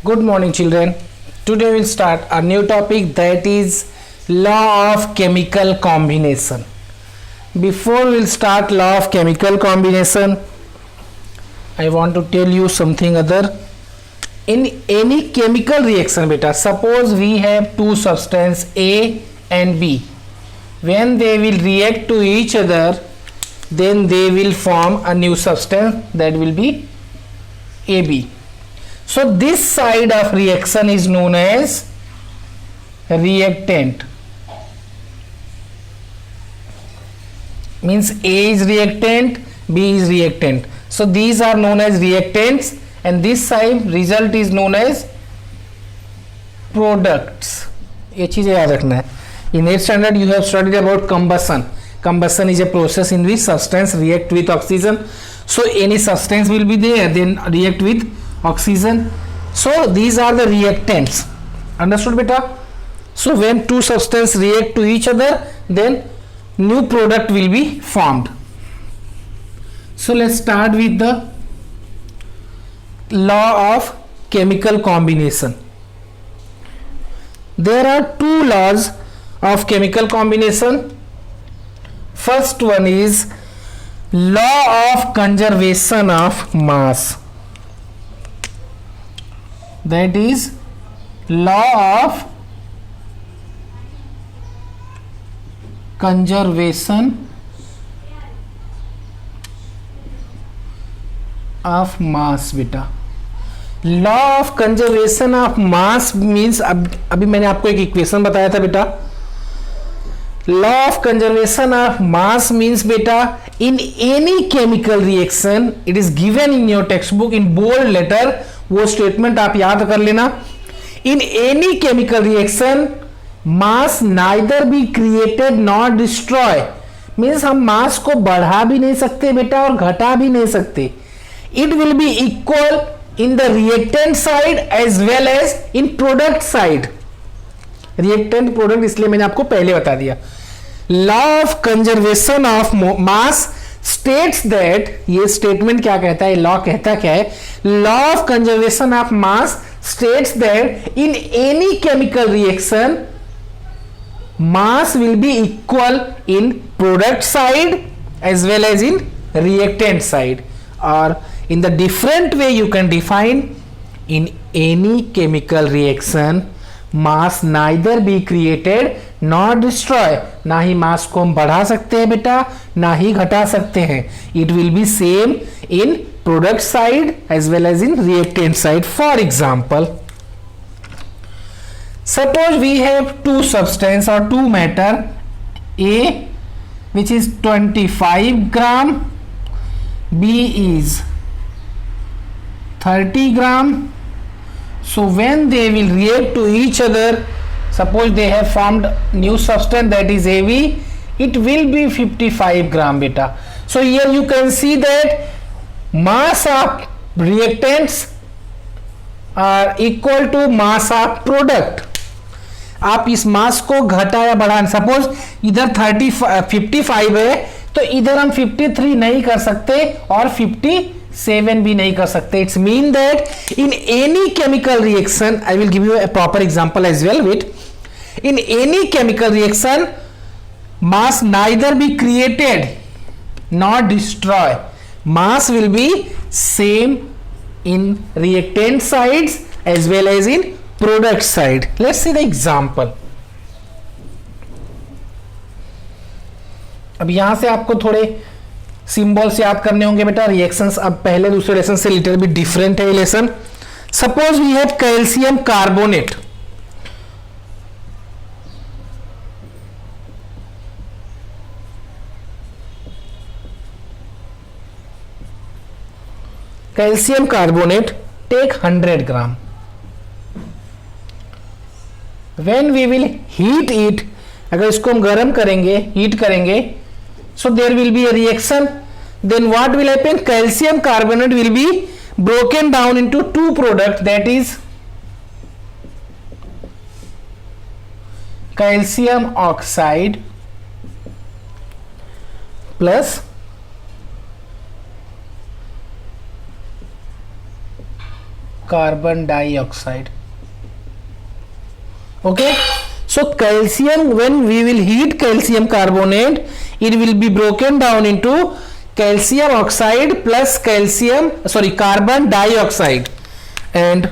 Good morning, children. Today we'll start a new topic, that is law of chemical combination. Before we'll start law of chemical combination, I want to tell you something other. In any chemical reaction, beta, suppose we have two substances A and B. When they will react to each other, then they will form a new substance, that will be AB. So this side of reaction is known as reactant. Means A is reactant, B is reactant. So these are known as reactants, and this side result is known as products. ये चीज़ याद रखना है. In 8th standard you have studied about combustion. Combustion is a process in which substance react with oxygen. So any substance will be there, then react with oxygen. So these are the reactants. Understood, beta? So when two substances react to each other, then new product will be formed. So let's start with the law of chemical combination. There are two laws of chemical combination. First one is law of conservation of mass. That is law of conservation of mass, बेटा. Law of conservation of mass means अभी मैंने आपको एक equation बताया था बेटा. Law of conservation of mass means बेटा, in any chemical reaction, it is given in your text book in bold letter. वो स्टेटमेंट आप याद कर लेना. In any chemical reaction mass neither be created not destroy. Means हम mass को बढ़ा भी नहीं सकते बेटा और घटा भी नहीं सकते. It will be equal in the reactant side as well as in product side. reactant product इसलिए मैंने आपको पहले बता दिया. law of conservation of mass states that, ये statement क्या कहता है, law कहता क्या है, law of conservation of mass states that in any chemical reaction mass will be equal in product side as well as in reactant side. Or in the different way you can define, in any chemical reaction mass neither be created nor destroy. ना ही मास को हम बढ़ा सकते हैं बेटा, ना ही घटा सकते हैं. It will be same in product side as well as in reactant side. For example, suppose we have two substance or two matter, A which is 25 gram, B is 30 gram. So when they will react to each other, suppose they have formed new substance, that is AB, it will be 55 gram beta. So here you can see that mass of reactants are equal to mass of product. आप इस मास को घटा या बढ़ा, suppose इधर 55 है तो इधर हम 53 नहीं कर सकते और 57 भी नहीं कर सकते. It's mean that in any chemical reaction, I will give you a proper example as well. Within any chemical reaction mass neither be created not destroy. Mass will be same in reactant sides as well as in product side. Let's see the example. अब यहां से आपको थोड़े symbols याद करने होंगे बेटा. Reactions अब पहले दूसरे लेसन से लिटिल बिट डिफरेंट है lesson. Suppose we have calcium carbonate. Calcium carbonate take 100 gram. When we will heat it, अगर इसको हम गर्म करेंगे, हीट करेंगे, so there will be a reaction. Then what will happen? Calcium carbonate will be broken down into two products, that is calcium oxide plus carbon dioxide. Okay, so calcium, when we will heat calcium carbonate, it will be broken down into calcium oxide plus carbon dioxide, and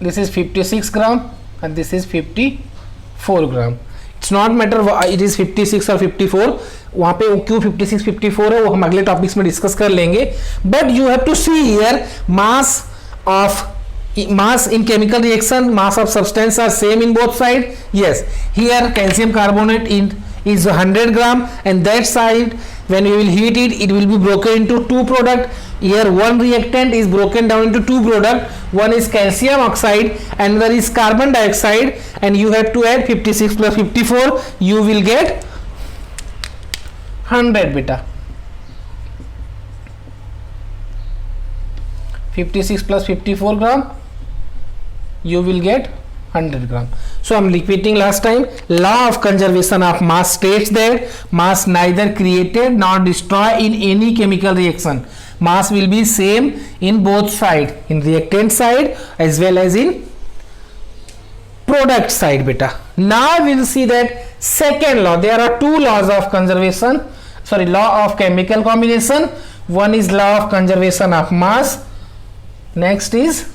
this is 56 gram and this is 54 gram. It's not matter it is 56 or 54, वहाँ पे क्यों 56 54 है वो हम अगले topics में discuss कर लेंगे. But you have to see here mass in chemical reaction, mass of substance are same in both side. Yes, here calcium carbonate is 100 gram, and that side when we will heat it, it will be broken into two product. Here one reactant is broken down into two product, one is calcium oxide, another is carbon dioxide, and you have to add 56 plus 54, you will get 100 beta. 56 plus 54 gram, you will get 100 gram. So I'm repeating last time, law of conservation of mass states that mass neither created nor destroyed in any chemical reaction. Mass will be same in both side, in reactant side as well as in product side beta. Now we will see that second law. There are two laws of conservation, law of chemical combination. One is law of conservation of mass, next is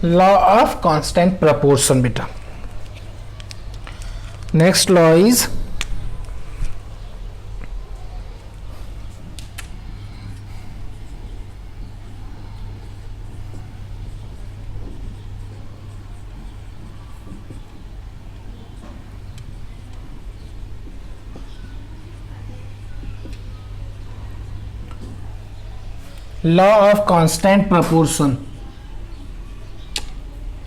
law of constant proportion beta. Next law is law of constant proportion.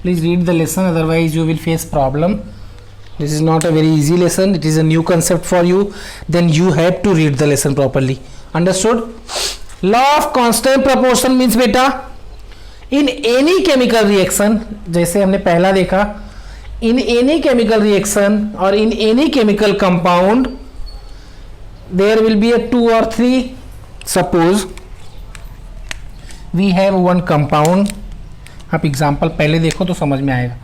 Please read the lesson, otherwise you will face problem. This is not a very easy lesson, it is a new concept for you, then you have to read the lesson properly. Understood? Law of constant proportion means beta, in any chemical reaction, जैसे हमने पहला देखा, in any chemical reaction or in any chemical compound, there will be a 2 or 3. Suppose we have one compound, आप example पहले देखो तो समझ में आएगा.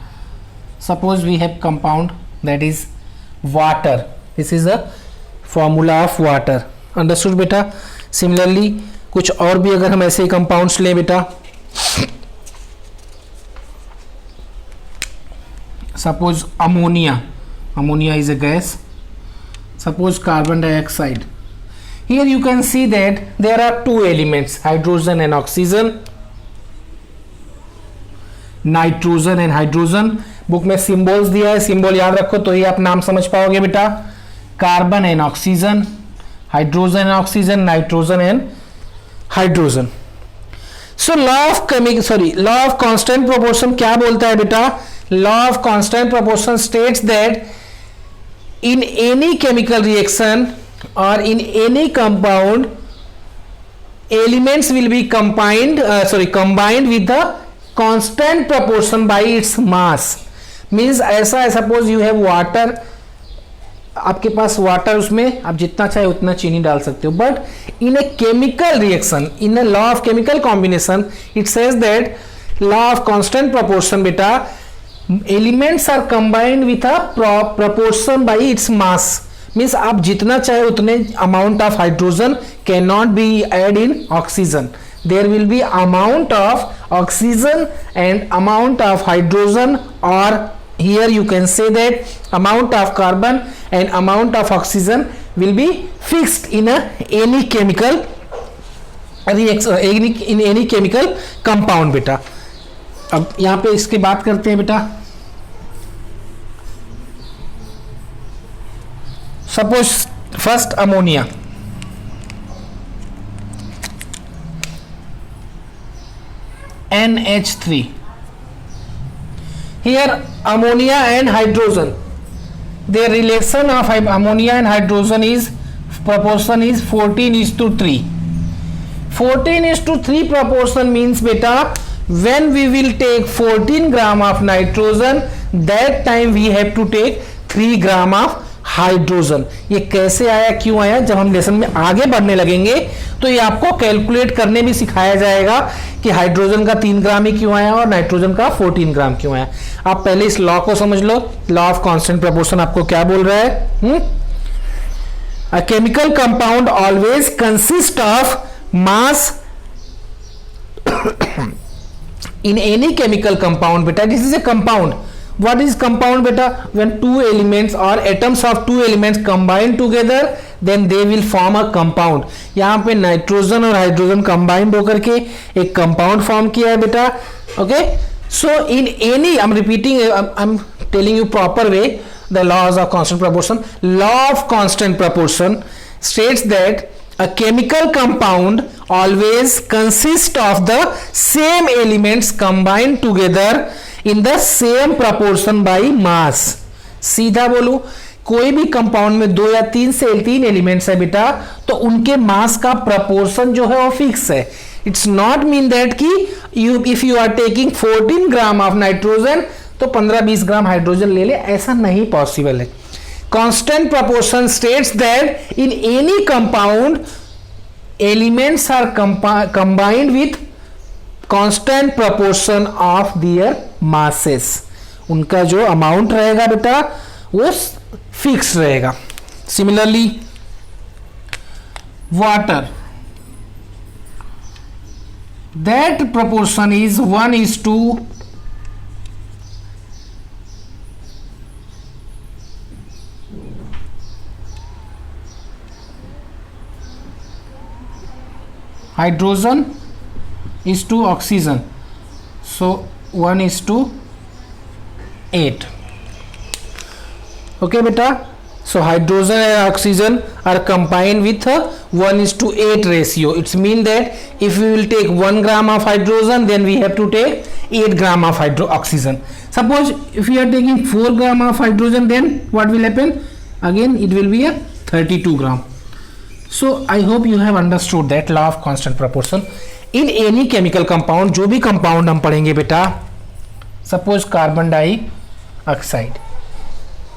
Suppose we have compound that is water, this is a formula of water. Understood बेटा? Similarly कुछ और भी अगर हम ऐसे कंपाउंड्स लें बेटा, suppose ammonia, ammonia is a gas. Suppose carbon dioxide. Here you can see that there are two elements, hydrogen and oxygen, nitrogen and hydrogen. Book में सिंबल्स दिया है, सिंबल याद रखो तो ही आप नाम समझ पाओगे बेटा. Carbon and oxygen, hydrogen and oxygen, nitrogen and hydrogen. So law of constant proportion क्या बोलता है बेटा? Law of constant proportion states that in any chemical reaction or in any compound, elements will be combined with the constant proportion by its mass. Means ऐसा है, suppose you have water, आपके पास water, उसमें आप जितना चाहे उतना चीनी डाल सकते हो. But in a chemical reaction, in a law of chemical combination, it says that law of constant proportion बेटा, elements are combined with a proportion by its mass. Means आप जितना चाहे उतने amount of hydrogen can not be add in oxygen. There will be amount of oxygen and amount of hydrogen, और here you can say that amount of carbon and amount of oxygen will be fixed in any chemical reaction, in any chemical compound बेटा. अब यहाँ पे इसकी बात करते हैं बेटा. Suppose first ammonia, NH3. Here ammonia and hydrogen, their relation of ammonia and hydrogen is proportion is 14:3. 14:3 proportion means beta, when we will take 14 gram of nitrogen, that time we have to take 3 gram of hydrogen. ये कैसे आया, क्यों आया, जब हम lesson में आगे बढ़ने लगेंगे तो ये आपको कैलकुलेट करने भी सिखाया जाएगा कि हाइड्रोजन का 3 ग्राम ही क्यों आया और नाइट्रोजन का 14 ग्राम क्यों आया। आप पहले इस लॉ को समझ लो। लॉ ऑफ कांस्टेंट प्रपोर्शन आपको क्या बोल रहा है? A chemical compound always consists of mass in any chemical compound beta. This is a compound. What is compound beta? When two elements or atoms of two elements combine together, then they will form a compound. यहाँ पे nitrogen और hydrogen combined होकर के एक compound form किया है बेटा. Okay, so in any, I am repeating, I am telling you proper way the laws of constant proportion. Law of constant proportion states that a chemical compound always consists of the same elements combined together in the same proportion by mass. सीधा बोलूं, कोई भी compound में 2 या 3 elements है बेटा, तो उनके मास का प्रपोर्शन जो है वो फिक्स है. इट्स नॉट मीन दैट कि if you are taking 14 gram of nitrogen तो 15-20 ग्राम हाइड्रोजन ले ले, ऐसा नहीं पॉसिबल है. Constant proportion states that in any compound elements are combined with constant proportion of their masses. उनका जो अमाउंट रहेगा बेटा वो फिक्स रहेगा. Similarly water, that proportion is 1:, hydrogen is to oxygen, so 1:8. okay beta, so hydrogen and oxygen are combined with a 1:8 ratio. It's mean that if we will take 1 gram of hydrogen, then we have to take 8 gram of oxygen. Suppose if we are taking 4 gram of hydrogen, then what will happen? Again it will be a 32 gram. So I hope you have understood that law of constant proportion. In any chemical compound, जो भी compound हम पढ़ेंगे बेटा, suppose carbon dioxide,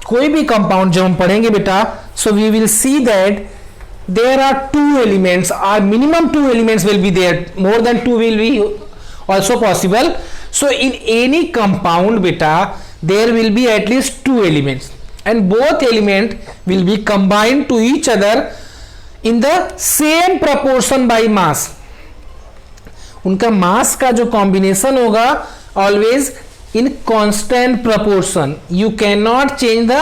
कोई भी compound जब हम पढ़ेंगे बेटा, so we will see that there are 2 elements or minimum 2 elements will be there. More than 2 will be also possible. So in any compound beta, there will be at least 2 elements and both element will be combined to each other in the same proportion by mass. उनका मास का जो combination होगा always in constant proportion. You can not change the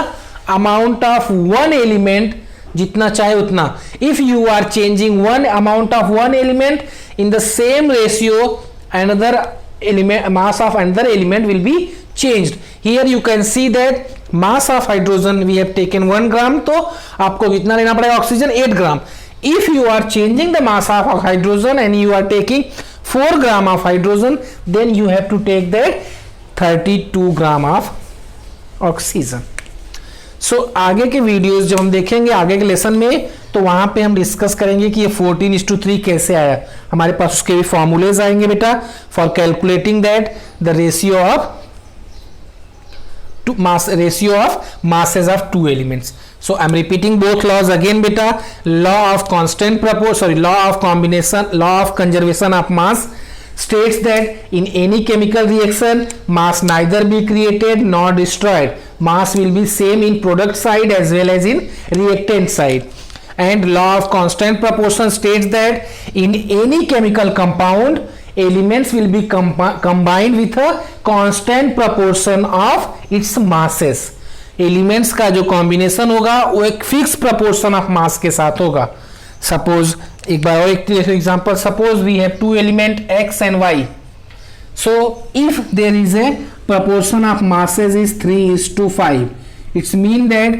amount of one element जितना चाहे उतना. If you are changing one amount of one element in the same ratio, another element, mass of another element will be changed. Here you can see that mass of hydrogen we have taken 1 gram, तो आपको कितना लेना पड़ेगा oxygen? 8 gram. If you are changing the mass of hydrogen and you are taking 4 gram of hydrogen, then you have to take that 32 gram of oxygen. So आगे के videos जब हम देखेंगे आगे के लेसन में, तो वहां पे हम डिस्कस करेंगे कि ये 14:3 कैसे आया. हमारे पास उसके भी फॉर्मूलेज आएंगे बेटा for calculating that the ratio of masses of 2 elements. So I'm repeating both laws again beta. Law of constant proportion, sorry, law of combination, law of conservation of mass states that in any chemical reaction mass neither be created nor destroyed. Mass will be same in product side as well as in reactant side. And law of constant proportion states that in any chemical compound elements will be combined with a constant proportion of its masses. Elements का जो combination होगा वो एक fix proportion of mass के साथ होगा. Suppose एक बार और एक example, suppose we have 2 element x and y. So if there is a proportion of masses is 3:5, it's mean that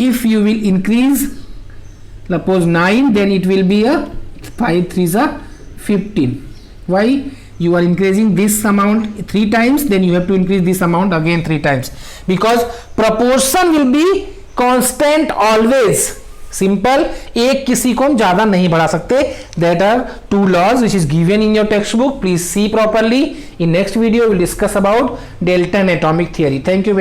if you will increase suppose 9, then it will be a 5 3s are 15. Why? You are increasing this amount 3 times, then you have to increase this amount again 3 times, because proportion will be constant always. Simple. एक किसी को हम ज्यादा नहीं बढ़ा सकते. That are 2 laws which is given in your textbook. Please see properly. In next video we will discuss about Dalton atomic theory. Thank you.